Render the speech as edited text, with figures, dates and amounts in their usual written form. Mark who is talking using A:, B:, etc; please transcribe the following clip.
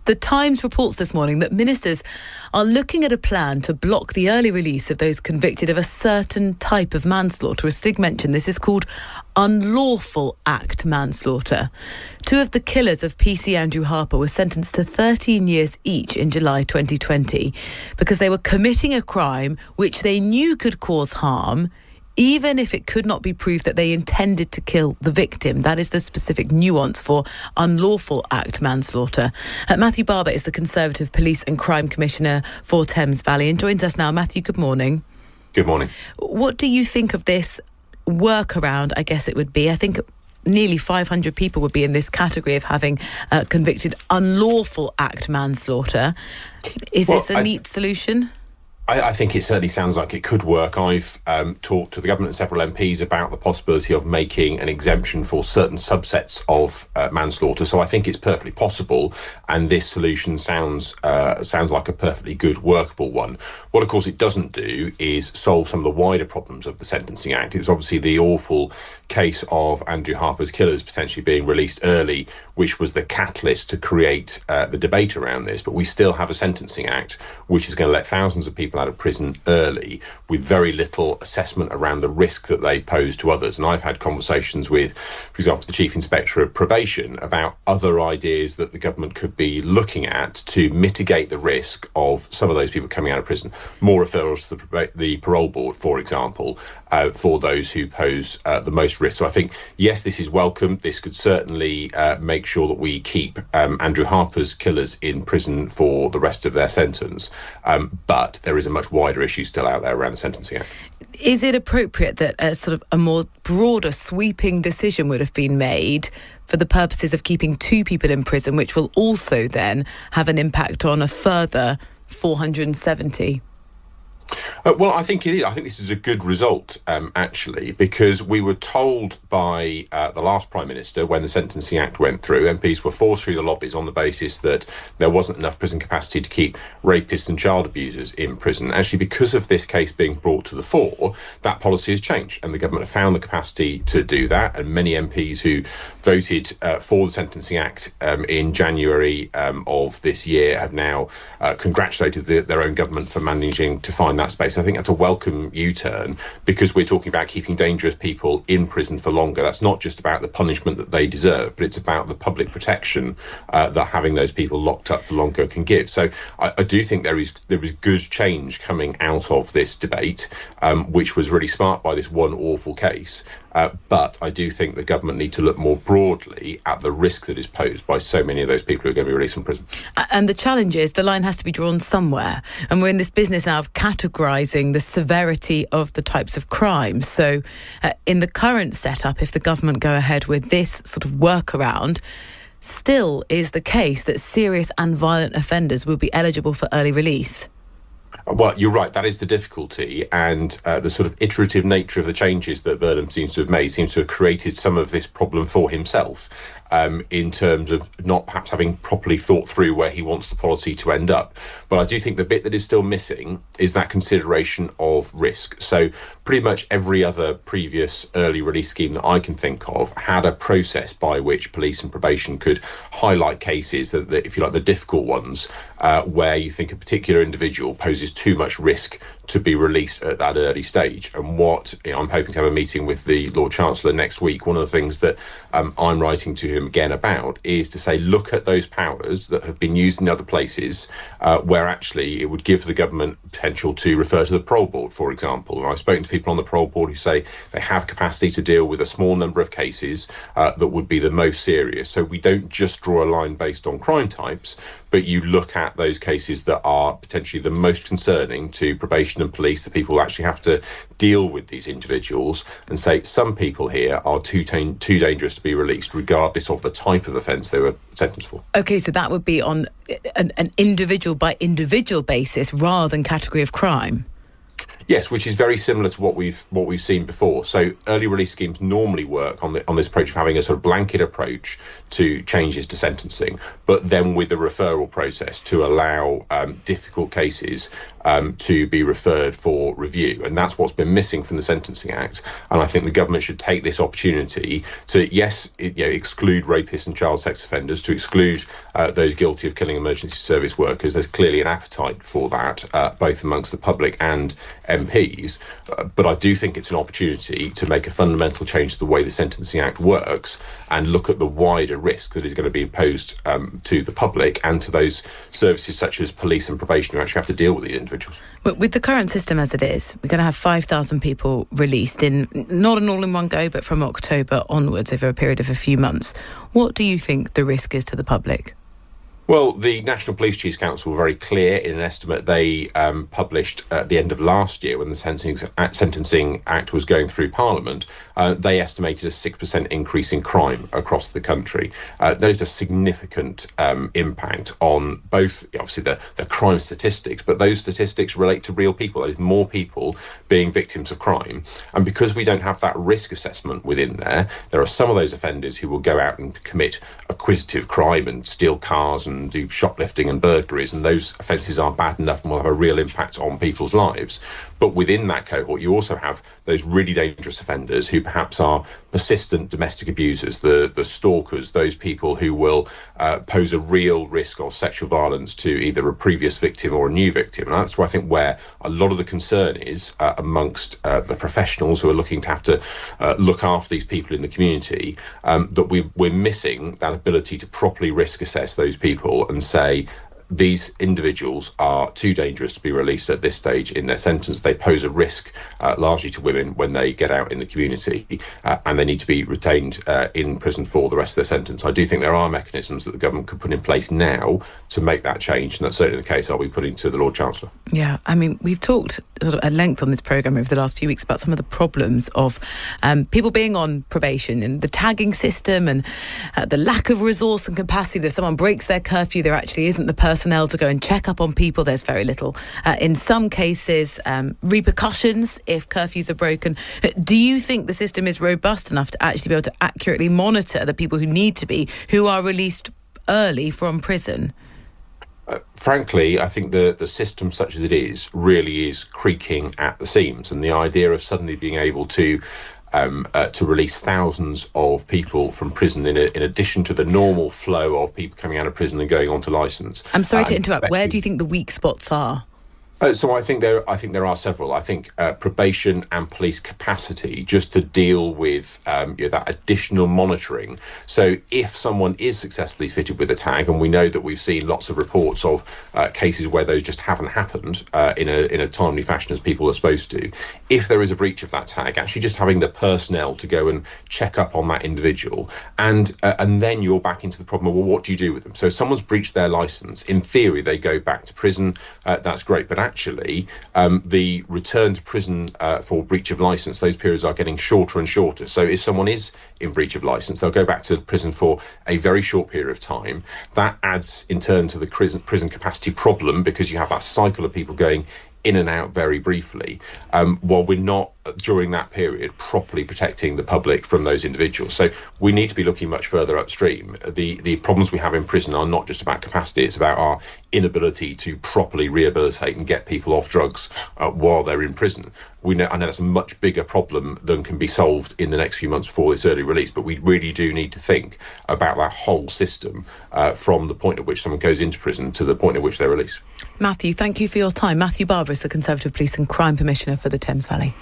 A: The Times reports this morning that ministers are looking at a plan to block the early release of those convicted of a certain type of manslaughter. As Stig mentioned, this is called unlawful act manslaughter. Two of the killers of PC Andrew Harper were sentenced to 13 years each in July 2020 because they were committing a crime which they knew could cause harm, even if it could not be proved that they intended to kill the victim. That is the specific nuance for unlawful act manslaughter. Matthew Barber is the Conservative Police and Crime Commissioner for Thames Valley and joins us now. Matthew, good morning.
B: Good morning.
A: What do you think of this workaround, I guess it would be? I think nearly 500 people would be in this category of having convicted unlawful act manslaughter. Is this a neat solution?
B: I think it certainly sounds like it could work. I've talked to the government and several MPs about the possibility of making an exemption for certain subsets of manslaughter. So I think it's perfectly possible, and this solution sounds like a perfectly good, workable one. What, of course, it doesn't do is solve some of the wider problems of the Sentencing Act. It was obviously the awful case of Andrew Harper's killers potentially being released early, which was the catalyst to create the debate around this. But we still have a Sentencing Act which is going to let thousands of people out of prison early with very little assessment around the risk that they pose to others. And I've had conversations with, for example, the Chief Inspector of Probation about other ideas that the government could be looking at to mitigate the risk of some of those people coming out of prison. More referrals to the parole board, for example, for those who pose the most risk. So I think, yes, this is welcome. This could certainly make sure that we keep Andrew Harper's killers in prison for the rest of their sentence. But there is a much wider issue still out there around the Sentencing Act.
A: Is it appropriate that a more broader, sweeping decision would have been made for the purposes of keeping two people in prison, which will also then have an impact on a further 470?
B: Well, I think it is. I think this is a good result, actually, because we were told by the last Prime Minister when the Sentencing Act went through, MPs were forced through the lobbies on the basis that there wasn't enough prison capacity to keep rapists and child abusers in prison. Actually, because of this case being brought to the fore, that policy has changed, and the government have found the capacity to do that. And many MPs who voted for the Sentencing Act in January of this year have now congratulated their own government for managing to find that space. I think that's a welcome U-turn, because we're talking about keeping dangerous people in prison for longer. That's not just about the punishment that they deserve, but it's about the public protection that having those people locked up for longer can give. So I do think there is good change coming out of this debate, which was really sparked by this one awful case. But I do think the government need to look more broadly at the risk that is posed by so many of those people who are going to be released from prison.
A: And the challenge is the line has to be drawn somewhere. And we're in this business now of categorising the severity of the types of crimes. So in the current setup, if the government go ahead with this sort of workaround, still is the case that serious and violent offenders will be eligible for early release.
B: Well, you're right. That is the difficulty, and the sort of iterative nature of the changes that Burnham seems to have made seems to have created some of this problem for himself, in terms of not perhaps having properly thought through where he wants the policy to end up. But I do think the bit that is still missing is that consideration of risk. So pretty much every other previous early release scheme that I can think of had a process by which police and probation could highlight cases that if you like, the difficult ones, where you think a particular individual poses too much risk to be released at that early stage. And I'm hoping to have a meeting with the Lord Chancellor next week. One of the things that I'm writing to him again about is to say, look at those powers that have been used in other places, where actually it would give the government potential to refer to the parole board, for example. And I've spoken to people on the parole board who say they have capacity to deal with a small number of cases that would be the most serious. So we don't just draw a line based on crime types, but you look at those cases that are potentially the most concerning to probation and police, the people who actually have to deal with these individuals, and say some people here are too dangerous to be released, regardless of the type of offence they were sentenced for.
A: OK, so that would be on an individual by individual basis rather than category of crime?
B: Yes, which is very similar to what we've seen before. So early release schemes normally work on this approach of having a sort of blanket approach to changes to sentencing, but then with the referral process to allow difficult cases to be referred for review. And that's what's been missing from the Sentencing Act. And I think the government should take this opportunity to, exclude rapists and child sex offenders, to exclude those guilty of killing emergency service workers. There's clearly an appetite for that, both amongst the public and MPs. But I do think it's an opportunity to make a fundamental change to the way the Sentencing Act works and look at the wider risk that is going to be imposed to the public and to those services such as police and probation who actually have to deal with these individuals.
A: With the current system as it is, we're going to have 5,000 people released in, not an all in one go, but from October onwards over a period of a few months. What do you think the risk is to the public?
B: Well, the National Police Chiefs Council were very clear in an estimate they published at the end of last year when the Sentencing Act was going through Parliament. They estimated a 6% increase in crime across the country. That is a significant impact on both, obviously, the crime statistics, but those statistics relate to real people. That is, more people being victims of crime. And because we don't have that risk assessment within there are some of those offenders who will go out and commit acquisitive crime and steal cars and do shoplifting and burglaries, and those offences are bad enough and will have a real impact on people's lives. But within that cohort, you also have those really dangerous offenders who perhaps are persistent domestic abusers, the stalkers, those people who will pose a real risk of sexual violence to either a previous victim or a new victim. And that's where I think where a lot of the concern is amongst the professionals who are looking to have to look after these people in the community, that we're missing that ability to properly risk assess those people and say, these individuals are too dangerous to be released at this stage in their sentence. They pose a risk largely to women when they get out in the community, and they need to be retained in prison for the rest of their sentence. I do think there are mechanisms that the government could put in place now to make that change, and that's certainly the case I'll be putting to the Lord Chancellor.
A: Yeah, I mean, we've talked sort of at length on this programme over the last few weeks about some of the problems of people being on probation and the tagging system and the lack of resource and capacity. If someone breaks their curfew, there actually isn't the personnel to go and check up on people. There's very little. In some cases, repercussions if curfews are broken. Do you think the system is robust enough to actually be able to accurately monitor the people who are released early from prison?
B: Frankly, I think the system such as it is really is creaking at the seams, and the idea of suddenly being able to release thousands of people from prison in addition to the normal flow of people coming out of prison and going on to licence.
A: I'm sorry to interrupt. Where do you think the weak spots are?
B: So I think there are several. I think probation and police capacity just to deal with that additional monitoring. So if someone is successfully fitted with a tag, and we know that we've seen lots of reports of cases where those just haven't happened in a timely fashion as people are supposed to, if there is a breach of that tag, actually just having the personnel to go and check up on that individual, and then you're back into the problem of, well, what do you do with them? So if someone's breached their licence, in theory they go back to prison. That's great, but actually, the return to prison for breach of licence, those periods are getting shorter and shorter. So if someone is in breach of licence, they'll go back to prison for a very short period of time. That adds in turn to the prison capacity problem, because you have that cycle of people going in and out very briefly, while we're not, during that period, properly protecting the public from those individuals. So we need to be looking much further upstream. The problems we have in prison are not just about capacity, it's about our inability to properly rehabilitate and get people off drugs while they're in prison. I know that's a much bigger problem than can be solved in the next few months before this early release, but we really do need to think about that whole system from the point at which someone goes into prison to the point at which they're released.
A: Matthew, thank you for your time. Matthew Barber is the Conservative Police and Crime Commissioner for the Thames Valley.